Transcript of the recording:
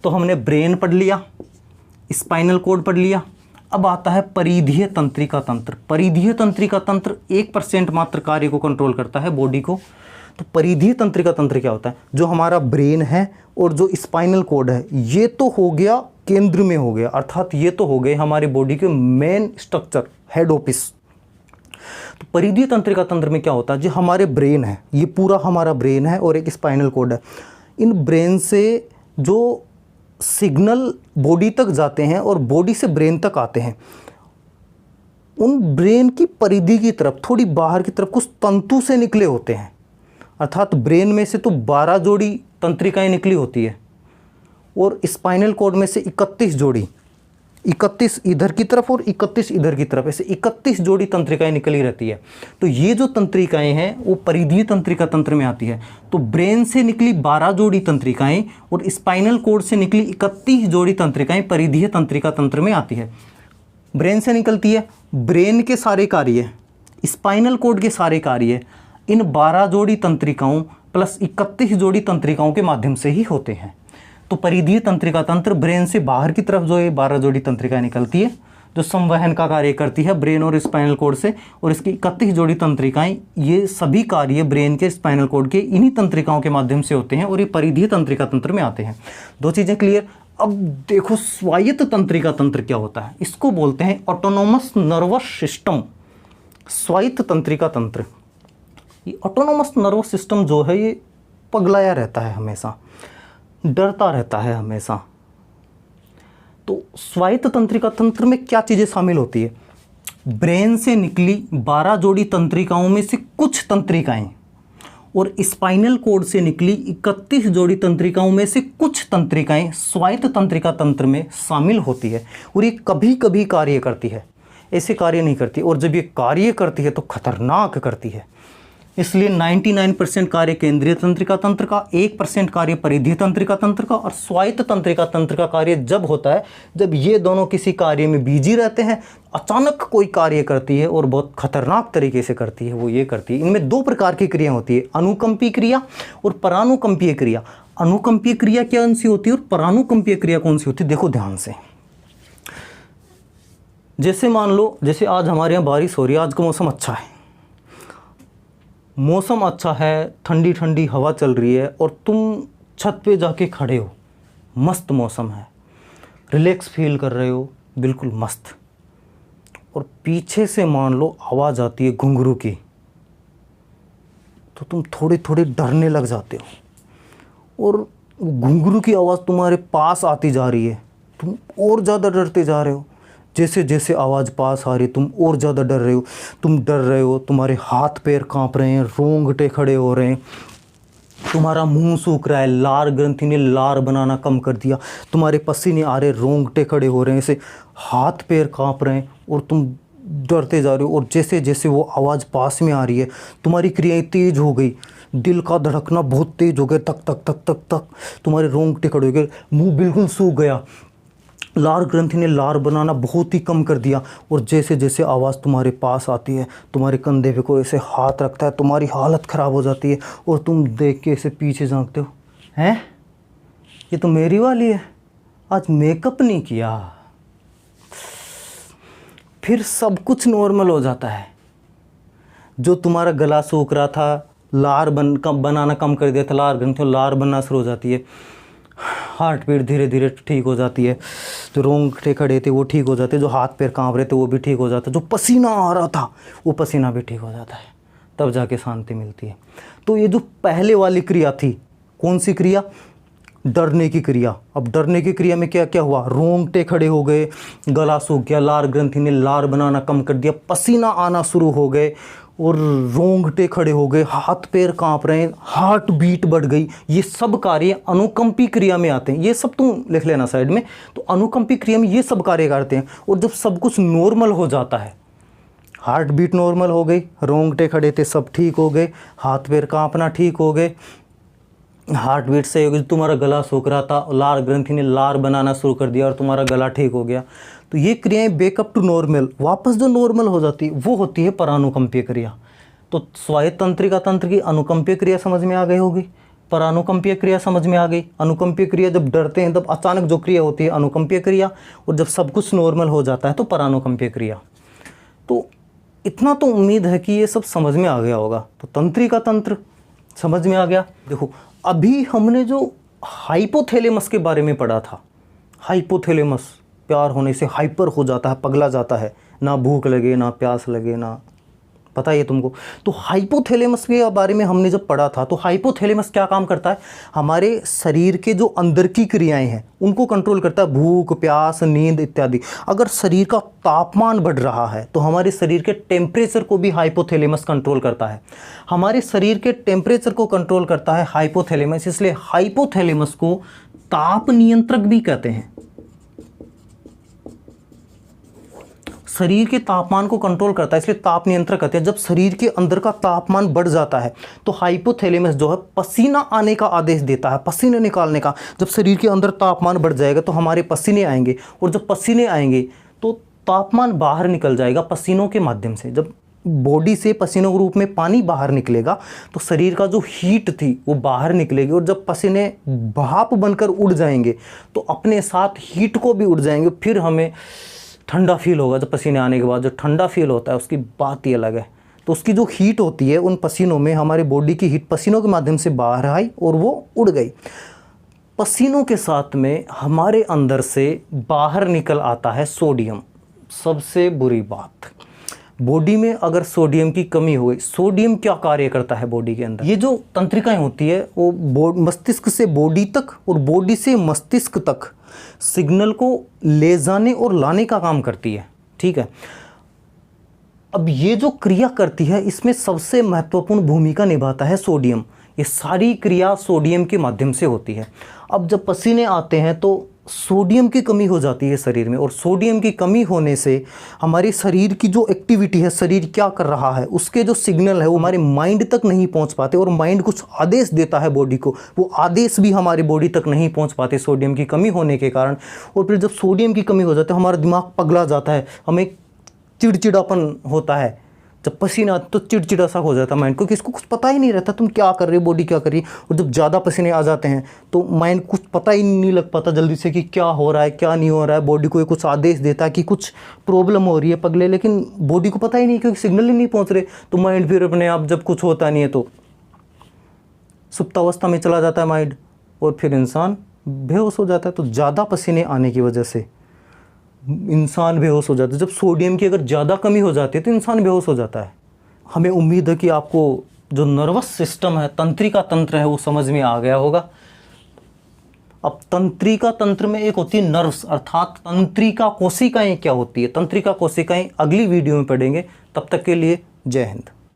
तो हमने ब्रेन पढ़ लिया, स्पाइनल कॉर्ड पढ़ लिया। अब आता है परिधीय तंत्रिका तंत्र। परिधीय तंत्रिका तंत्र 1% मात्र कार्य को कंट्रोल करता है बॉडी को। तो परिधीय तंत्रिका तंत्र क्या होता है? जो हमारा ब्रेन है और जो स्पाइनल कॉर्ड है, ये तो हो गया केंद्र में हो गया, अर्थात ये तो हो गए हमारे बॉडी के मेन स्ट्रक्चर, हेड ऑफिस। तो परिधीय तंत्रिका तंत्र में क्या होता है? जो हमारे ब्रेन है, ये पूरा हमारा ब्रेन है और एक स्पाइनल कॉर्ड है। इन ब्रेन से जो सिग्नल बॉडी तक जाते हैं और बॉडी से ब्रेन तक आते हैं, उन ब्रेन की परिधि की तरफ, थोड़ी बाहर की तरफ कुछ तंतु से निकले होते हैं। अर्थात ब्रेन में से तो 12 जोड़ी तंत्रिकाएं निकली होती है और स्पाइनल कॉर्ड में से 31 जोड़ी, 31 इधर की तरफ और 31 इधर की तरफ, ऐसे 31 जोड़ी तंत्रिकाएं निकली रहती है। तो ये जो तंत्रिकाएं हैं वो परिधीय तंत्रिका तंत्र में आती है। तो ब्रेन से निकली 12 जोड़ी तंत्रिकाएं और स्पाइनल कॉर्ड से निकली 31 जोड़ी तंत्रिकाएं परिधीय तंत्रिका तंत्र में आती है। ब्रेन से निकलती है, ब्रेन के सारे कार्य, स्पाइनल कॉर्ड के सारे कार्य इन 12 जोड़ी तंत्रिकाओं प्लस 31 जोड़ी तंत्रिकाओं के माध्यम से ही होते हैं। तो परिधीय तंत्रिका तंत्र ब्रेन से बाहर की तरफ जो है 12 जोड़ी तंत्रिकाएं निकलती है जो संवहन का कार्य करती है ब्रेन और स्पाइनल कॉर्ड से, और इसकी 31 जोड़ी तंत्रिकाएं, ये सभी कार्य ब्रेन के स्पाइनल कॉर्ड के इन्हीं तंत्रिकाओं के माध्यम से होते हैं और ये परिधीय तंत्रिका तंत्र में आते हैं। 2 चीज़ें क्लियर। अब देखो स्वायत्त तंत्रिका तंत्र क्या होता है? इसको बोलते हैं ऑटोनोमस नर्वस सिस्टम। स्वायत्त तंत्रिका तंत्र, ये ऑटोनोमस नर्वस सिस्टम जो है ये पगलाया रहता है, हमेशा डरता रहता है हमेशा। तो स्वायत्त तंत्रिका तंत्र में क्या चीज़ें शामिल होती है? ब्रेन से निकली 12 जोड़ी तंत्रिकाओं में से कुछ तंत्रिकाएं और स्पाइनल कॉर्ड से निकली 31 जोड़ी तंत्रिकाओं में से कुछ तंत्रिकाएं स्वायत्त तंत्रिका तंत्र में शामिल होती है। और ये कभी कभी कार्य करती है, ऐसे कार्य नहीं करती, और जब ये कार्य करती है तो खतरनाक करती है। इसलिए 99% कार्य केंद्रीय तंत्रिका तंत्र का, 1% कार्य परिधीय तंत्रिका तंत्र का, और स्वायत्त तंत्रिका तंत्र का कार्य जब होता है जब ये दोनों किसी कार्य में बिजी रहते हैं, अचानक कोई कार्य करती है और बहुत खतरनाक तरीके से करती है, वो ये करती है। इनमें 2 प्रकार की क्रिया होती है, अनुकंपीय क्रिया और परानुकंपीय क्रिया। अनुकंपीय क्रिया कौन सी होती है और परानुकंपीय क्रिया कौन सी होती है? देखो ध्यान से। जैसे मान लो, जैसे आज हमारे यहाँ बारिश हो रही है, आज का मौसम अच्छा है, मौसम अच्छा है, ठंडी ठंडी हवा चल रही है और तुम छत पे जाके खड़े हो, मस्त मौसम है, रिलैक्स फील कर रहे हो, बिल्कुल मस्त। और पीछे से मान लो आवाज़ आती है घुंघरू की, तो तुम थोड़े थोड़े डरने लग जाते हो और घुंघरू की आवाज़ तुम्हारे पास आती जा रही है, तुम और ज़्यादा डरते जा रहे हो। जैसे जैसे आवाज़ पास आ रही तुम और ज़्यादा डर रहे हो, तुम डर रहे हो, तुम्हारे हाथ पैर कांप रहे हैं, रोंगटे खड़े हो रहे हैं, तुम्हारा मुंह सूख रहा है, लार ग्रंथि ने लार बनाना कम कर दिया, तुम्हारे पसीने आ रहे, रोंगटे खड़े हो रहे हैं, ऐसे हाथ पैर कांप रहे हैं और तुम डरते जा रहे हो। और जैसे जैसे वो आवाज़ पास में आ रही है तुम्हारी क्रियाएं तेज़ हो गई, दिल का धड़कना बहुत तेज़ हो गया, तक तक तक तक तक, तुम्हारे रोंगटे खड़े हो गए, मुँह बिल्कुल सूख गया, लार ग्रंथि ने लार बनाना बहुत ही कम कर दिया। और जैसे जैसे आवाज़ तुम्हारे पास आती है, तुम्हारे कंधे पे कोई ऐसे हाथ रखता है, तुम्हारी हालत ख़राब हो जाती है और तुम देख के ऐसे पीछे झांकते हो, हैं ये तो मेरी वाली है, आज मेकअप नहीं किया। फिर सब कुछ नॉर्मल हो जाता है। जो तुम्हारा गला सूख रहा था, लार बनाना कम कर दिया था, लार ग्रंथि लार बनना शुरू हो जाती है, हार्ट बीट धीरे धीरे ठीक हो जाती है, जो रोंगटे खड़े थे वो ठीक हो जाते, जो हाथ पैर कांप रहे थे वो भी ठीक हो जाता, जो पसीना आ रहा था वो पसीना भी ठीक हो जाता है, तब जाके शांति मिलती है। तो ये जो पहले वाली क्रिया थी, कौन सी क्रिया? डरने की क्रिया। अब डरने की क्रिया में क्या क्या हुआ? रोंगटे खड़े हो गए, गला सूख गया, लार ग्रंथि ने लार बनाना कम कर दिया, पसीना आना शुरू हो गए और रोंगटे खड़े हो गए, हाथ पैर कांप रहे हैं, हार्ट बीट बढ़ गई। ये सब कार्य अनुकंपी क्रिया में आते हैं। ये सब तुम लिख लेना साइड में। तो अनुकंपी क्रिया में ये सब कार्य करते हैं। और जब सब कुछ नॉर्मल हो जाता है, हार्ट बीट नॉर्मल हो गई, रोंगटे खड़े थे सब ठीक हो गए, हाथ पैर कांपना ठीक हो गए, हार्ट बीट से तुम्हारा गला सूख रहा था, लार ग्रंथि ने लार बनाना शुरू कर दिया और तुम्हारा गला ठीक हो गया। तो ये क्रियाएं बैकअप टू नॉर्मल, वापस जो नॉर्मल हो जाती है वो होती है परानुकंपीय क्रिया। तो स्वायत्त तंत्रिका तंत्र की अनुकंपीय क्रिया समझ में आ गई होगी। परानुकंपीय क्रिया समझ में आ गई। अनुकंपीय क्रिया, जब डरते हैं तब अचानक जो क्रिया होती है अनुकंपीय क्रिया, और जब सब कुछ नॉर्मल हो जाता है तो परानुकंपीय क्रिया। तो इतना तो उम्मीद है कि ये सब समझ में आ गया होगा। तो तंत्रिका तंत्र समझ में आ गया। देखो अभी हमने जो हाइपोथैलेमस के बारे में पढ़ा था, हाइपोथैलेमस प्यार होने से हाइपर हो जाता है, पगला जाता है, ना भूख लगे ना प्यास लगे, ना पता है तुमको। तो हाइपोथैलेमस के बारे में हमने जब पढ़ा था, तो हाइपोथैलेमस क्या काम करता है, हमारे शरीर के जो अंदर की क्रियाएं हैं उनको कंट्रोल करता है, भूख प्यास नींद इत्यादि। अगर शरीर का तापमान बढ़ रहा है तो हमारे शरीर के टेम्परेचर को भी हाइपोथैलेमस कंट्रोल करता है। हमारे शरीर के टेम्परेचर को कंट्रोल करता है हाइपोथैलेमस, इसलिए हाइपोथैलेमस को ताप नियंत्रक भी कहते हैं। शरीर के तापमान को कंट्रोल करता है इसलिए ताप नियंत्रक कहते हैं। जब शरीर के अंदर का तापमान बढ़ जाता है तो हाइपोथैलेमस जो है पसीना आने का आदेश देता है, पसीने निकालने का। जब शरीर के अंदर तापमान बढ़ जाएगा तो हमारे पसीने आएंगे, और जब पसीने आएंगे तो तापमान बाहर निकल जाएगा पसीनों के माध्यम से। जब बॉडी से पसीनों के रूप में पानी बाहर निकलेगा तो शरीर का जो हीट थी वो बाहर निकलेगी, और जब पसीने भाप बनकर उड़ जाएंगे तो अपने साथ हीट को भी उड़ जाएंगे। फिर हमें ठंडा फील होगा। जब पसीने आने के बाद जो ठंडा फील होता है उसकी बात ही अलग है। तो उसकी जो हीट होती है उन पसीनों में, हमारी बॉडी की हीट पसीनों के माध्यम से बाहर आई और वो उड़ गई। पसीनों के साथ में हमारे अंदर से बाहर निकल आता है सोडियम। सबसे बुरी बात, बॉडी में अगर सोडियम की कमी हो गई, सोडियम क्या कार्य करता है बॉडी के अंदर, ये जो तंत्रिकाएं होती है वो मस्तिष्क से बॉडी तक और बॉडी से मस्तिष्क तक सिग्नल को ले जाने और लाने का काम करती है। ठीक है, अब ये जो क्रिया करती है इसमें सबसे महत्वपूर्ण भूमिका निभाता है सोडियम। ये सारी क्रिया सोडियम के माध्यम से होती है। अब जब पसीने आते हैं तो सोडियम की कमी हो जाती है शरीर में, और सोडियम की कमी होने से हमारे शरीर की जो एक्टिविटी है, शरीर क्या कर रहा है उसके जो सिग्नल है वो हमारे माइंड तक नहीं पहुंच पाते, और माइंड कुछ आदेश देता है बॉडी को, वो आदेश भी हमारी बॉडी तक नहीं पहुंच पाते सोडियम की कमी होने के कारण। और फिर जब सोडियम की कमी हो जाती है हमारा दिमाग पगला जाता है, हमें चिड़चिड़ापन होता है। जब पसीना तो चिड़चिड़ा सा हो जाता है माइंड को, कि इसको कुछ पता ही नहीं रहता तुम क्या कर रहे हो, बॉडी क्या कर रही है। और जब ज़्यादा पसीने आ जाते हैं तो माइंड कुछ पता ही नहीं लग पाता जल्दी से कि क्या हो रहा है क्या नहीं हो रहा है। बॉडी को ये कुछ आदेश देता है कि कुछ प्रॉब्लम हो रही है पगले, लेकिन बॉडी को पता ही नहीं क्योंकि सिग्नल ही नहीं पहुँच रहे। तो माइंड फिर अपने आप जब कुछ होता नहीं है तो सुप्तावस्था में चला जाता है माइंड, और फिर इंसान बेहोश हो जाता है। तो ज़्यादा पसीने आने की वजह से इंसान बेहोश हो जाता है। जब सोडियम की अगर ज़्यादा कमी हो जाती है तो इंसान बेहोश हो जाता है। हमें उम्मीद है कि आपको जो नर्वस सिस्टम है, तंत्रिका तंत्र है, वो समझ में आ गया होगा। अब तंत्रिका तंत्र में एक होती है नर्व्स, अर्थात तंत्रिका कोशिकाएं क्या होती है, तंत्रिका कोशिकाएं अगली वीडियो में पढ़ेंगे। तब तक के लिए जय हिंद।